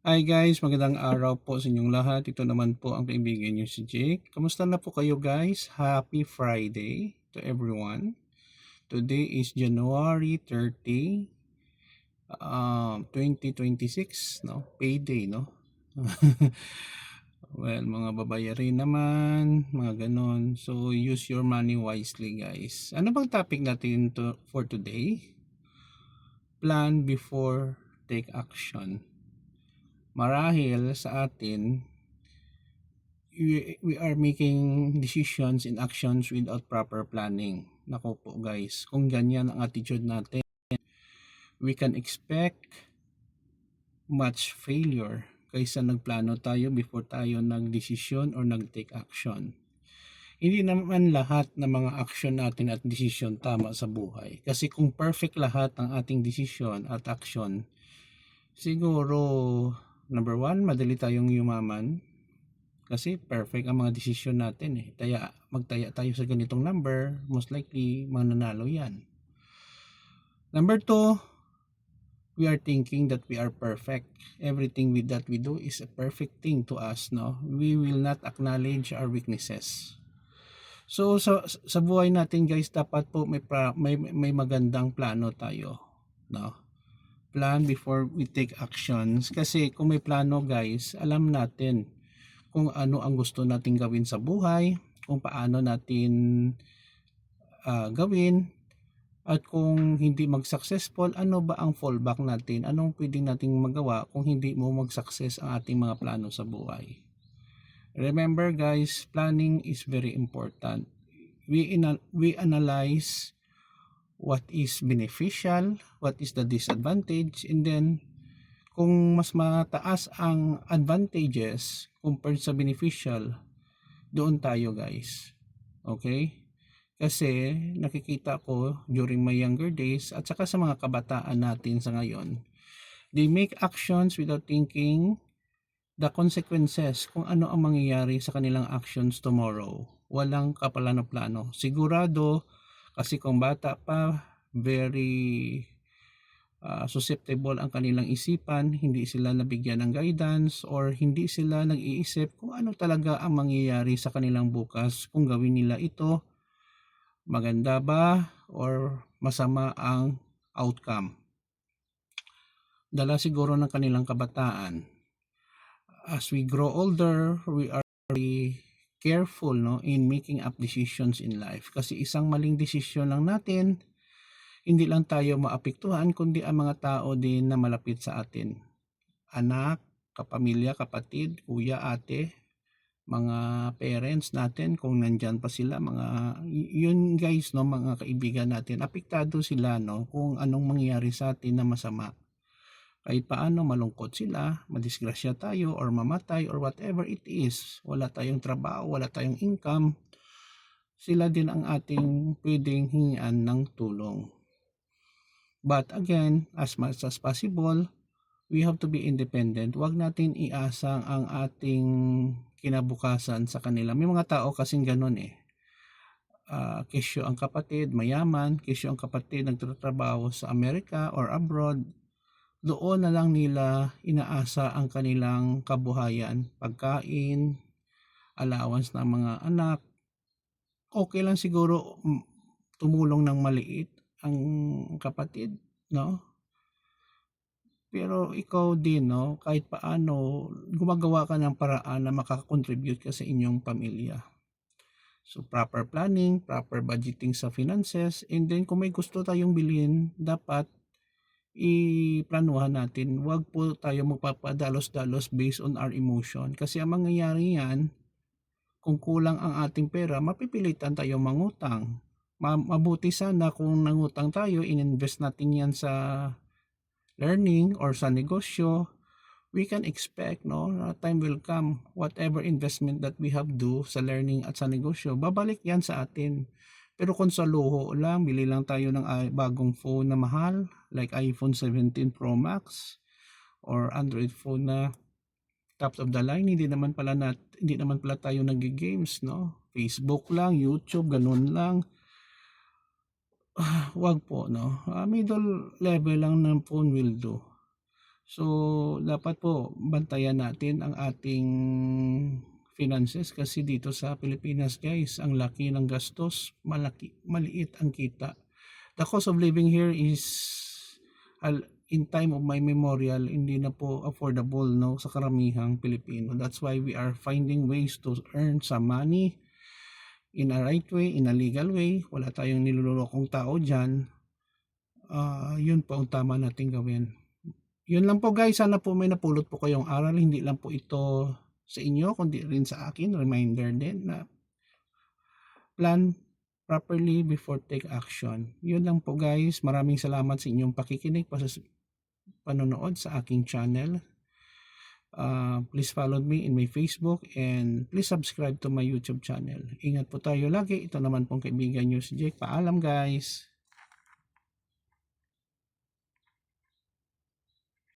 Hi guys, magandang araw po sa inyong lahat. Ito naman po ang kaibigan niyo si Jake. Kamusta na po kayo guys? Happy Friday to everyone. Today is January 30, 2026, no? Payday, no? Well, mga babayarin naman, mga ganon. So, use your money wisely guys. Ano bang topic natin for today? Plan before take action. Marahil sa atin, we are making decisions and actions without proper planning. Nako po guys, kung ganyan ang attitude natin, we can expect much failure kaysa nagplano tayo before tayo nagdesisyon or nag-take action. Hindi naman lahat ng mga action natin at desisyon tama sa buhay. Kasi kung perfect lahat ng ating desisyon at action, siguro number one, madali tayong yumaman. Kasi perfect ang mga desisyon natin eh. Magtaya tayo sa ganitong number, most likely mananalo yan. Number two, we are thinking that we are perfect. Everything that we do is a perfect thing to us, no? We will not acknowledge our weaknesses. So sa buhay natin guys, dapat po may magandang plano tayo, no? Plan before we take actions, kasi kung may plano guys, alam natin kung ano ang gusto nating gawin sa buhay, kung paano natin gawin, at kung hindi mag-successful, ano ba ang fallback natin, anong pwedeng nating magawa kung hindi mo mag-success ang ating mga plano sa buhay. Remember guys, planning is very important. We analyze what is beneficial, what is the disadvantage, and then kung mas mataas ang advantages compared sa beneficial, doon tayo guys. Okay? Kasi nakikita ko during my younger days at saka sa mga kabataan natin sa ngayon, they make actions without thinking the consequences, kung ano ang mangyayari sa kanilang actions tomorrow. Walang kapalano-plano. Sigurado, kasi kung bata pa, very susceptible ang kanilang isipan, hindi sila nabigyan ng guidance or hindi sila nag-iisip kung ano talaga ang mangyayari sa kanilang bukas, kung gawin nila ito, maganda ba or masama ang outcome. Dala siguro ng kanilang kabataan. As we grow older, we are very careful, no, in making up decisions in life, kasi isang maling desisyon lang natin, hindi lang tayo maapektuhan kundi ang mga tao din na malapit sa atin. Anak, kapamilya, kapatid, kuya, ate, mga parents natin kung nandyan pa sila, yun guys, no, mga kaibigan natin, apektado sila, no, kung anong mangyayari sa atin na masama. Kahit paano malungkot sila, madisgrasya tayo or mamatay or whatever it is, wala tayong trabaho, wala tayong income, sila din ang ating pwedeng hingian ng tulong. But again, as much as possible, we have to be independent. Huwag natin iasa ang ating kinabukasan sa kanila. May mga tao kasing ganun eh. Kesyo ang kapatid, mayaman, kesyo ang kapatid nagtatrabaho sa Amerika or abroad, doon na lang nila inaasa ang kanilang kabuhayan, pagkain, allowance ng mga anak. Okay lang siguro tumulong ng maliit ang kapatid, no? Pero ikaw din, no, kahit paano gumagawa ka ng paraan na makaka-contribute ka sa inyong pamilya. So proper planning, proper budgeting sa finances, and then kung may gusto tayong bilhin, dapat iplanuhan natin. Huwag po tayo magpapadalos-dalos based on our emotion, kasi ang mangyayari yan, kung kulang ang ating pera, mapipilitan tayo mangutang. Mabuti sana kung nangutang tayo, ininvest natin yan sa learning or sa negosyo. We can expect, no, na time will come, whatever investment that we have do sa learning at sa negosyo, babalik yan sa atin. Pero kung sa luho lang, bili lang tayo ng bagong phone na mahal, like iPhone 17 Pro Max or Android phone na top of the line, hindi naman pala tayo nag-games, no? Facebook lang, YouTube, ganun lang. Wag po, no? Middle level lang ng phone will do. So, dapat po bantayan natin ang ating finances kasi dito sa Pilipinas guys, ang laki ng gastos, maliit ang kita. The cost of living here is in time of my memorial, hindi na po affordable no sa karamihang Pilipino. That's why we are finding ways to earn some money in a right way, in a legal way. Wala tayong nilolokong tao dyan. Yun po ang tama nating gawin. Yun lang po guys, sana po may napulot po kayong aral, hindi lang po ito sa inyo, kundi rin sa akin, reminder din na plan properly before take action. Yun lang po guys, maraming salamat sa inyong pakikinig, panonood sa aking channel. Please follow me in my Facebook and please subscribe to my YouTube channel. Ingat po tayo lagi. Ito naman pong kaibigan nyo si Jake. Paalam guys!